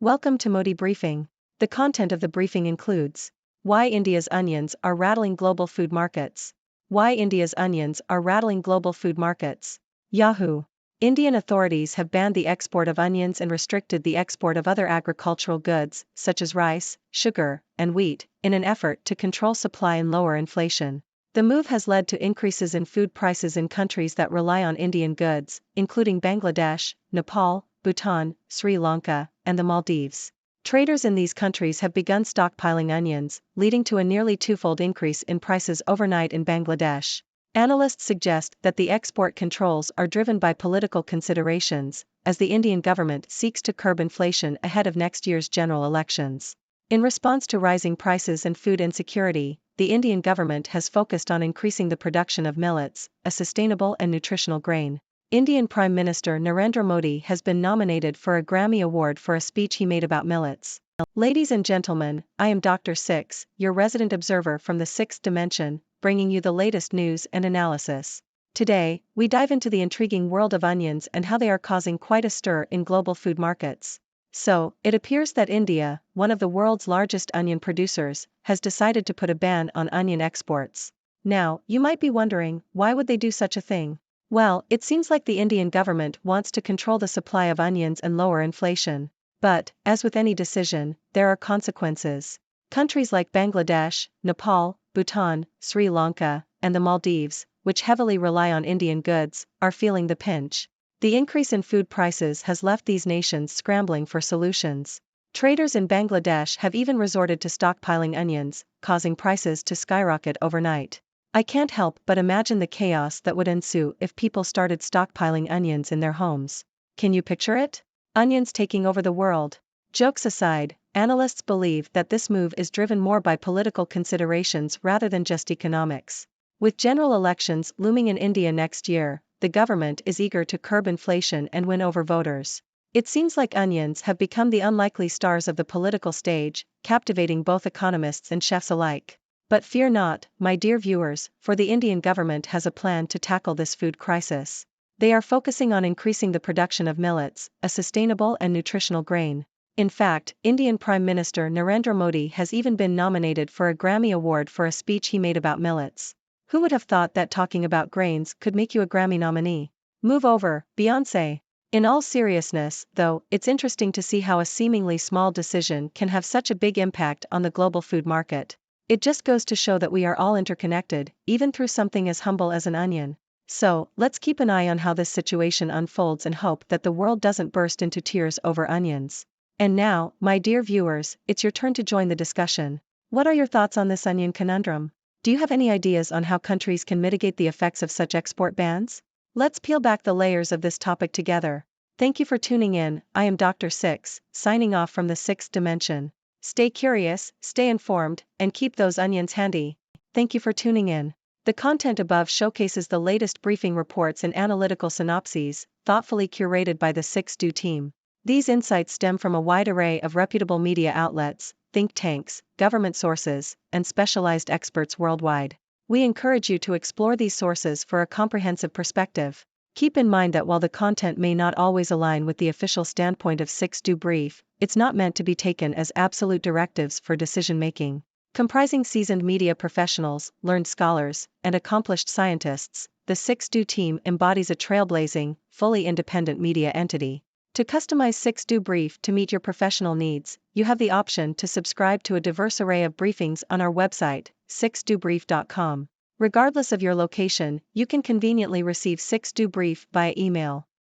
Welcome to Modi Briefing. The content of the briefing includes: why India's onions are rattling global food markets. Why India's onions are rattling global food markets. Yahoo! Indian authorities have banned the export of onions and restricted the export of other agricultural goods, such as rice, sugar, and wheat, in an effort to control supply and lower inflation. The move has led to increases in food prices in countries that rely on Indian goods, including Bangladesh, Nepal, Bhutan, Sri Lanka, and the Maldives. Traders in these countries have begun stockpiling onions, leading to a nearly twofold increase in prices overnight in Bangladesh. Analysts suggest that the export controls are driven by political considerations, as the Indian government seeks to curb inflation ahead of next year's general elections. In response to rising prices and food insecurity, the Indian government has focused on increasing the production of millets, a sustainable and nutritional grain. Indian Prime Minister Narendra Modi has been nominated for a Grammy Award for a speech he made about millets. Ladies and gentlemen, I am Dr. Six, your resident observer from the sixth dimension, bringing you the latest news and analysis. Today, we dive into the intriguing world of onions and how they are causing quite a stir in global food markets. So, it appears that India, one of the world's largest onion producers, has decided to put a ban on onion exports. Now, you might be wondering, why would they do such a thing? Well, it seems like the Indian government wants to control the supply of onions and lower inflation. But, as with any decision, there are consequences. Countries like Bangladesh, Nepal, Bhutan, Sri Lanka, and the Maldives, which heavily rely on Indian goods, are feeling the pinch. The increase in food prices has left these nations scrambling for solutions. Traders in Bangladesh have even resorted to stockpiling onions, causing prices to skyrocket overnight. I can't help but imagine the chaos that would ensue if people started stockpiling onions in their homes. Can you picture it? Onions taking over the world. Jokes aside, analysts believe that this move is driven more by political considerations rather than just economics. With general elections looming in India next year, the government is eager to curb inflation and win over voters. It seems like onions have become the unlikely stars of the political stage, captivating both economists and chefs alike. But fear not, my dear viewers, for the Indian government has a plan to tackle this food crisis. They are focusing on increasing the production of millets, a sustainable and nutritional grain. In fact, Indian Prime Minister Narendra Modi has even been nominated for a Grammy Award for a speech he made about millets. Who would have thought that talking about grains could make you a Grammy nominee? Move over, Beyoncé. In all seriousness, though, it's interesting to see how a seemingly small decision can have such a big impact on the global food market. It just goes to show that we are all interconnected, even through something as humble as an onion. So, let's keep an eye on how this situation unfolds and hope that the world doesn't burst into tears over onions. And now, my dear viewers, it's your turn to join the discussion. What are your thoughts on this onion conundrum? Do you have any ideas on how countries can mitigate the effects of such export bans? Let's peel back the layers of this topic together. Thank you for tuning in. I am Dr. Six, signing off from the sixth dimension. Stay curious, stay informed, and keep those onions handy. Thank you for tuning in. The content above showcases the latest briefing reports and analytical synopses, thoughtfully curated by the 6Do team. These insights stem from a wide array of reputable media outlets, think tanks, government sources, and specialized experts worldwide. We encourage you to explore these sources for a comprehensive perspective. Keep in mind that while the content may not always align with the official standpoint of 6Do Brief, it's not meant to be taken as absolute directives for decision-making. Comprising seasoned media professionals, learned scholars, and accomplished scientists, the 6Do team embodies a trailblazing, fully independent media entity. To customize 6Do Brief to meet your professional needs, you have the option to subscribe to a diverse array of briefings on our website, 6dobrief.com. Regardless of your location, you can conveniently receive 6Do Brief via email.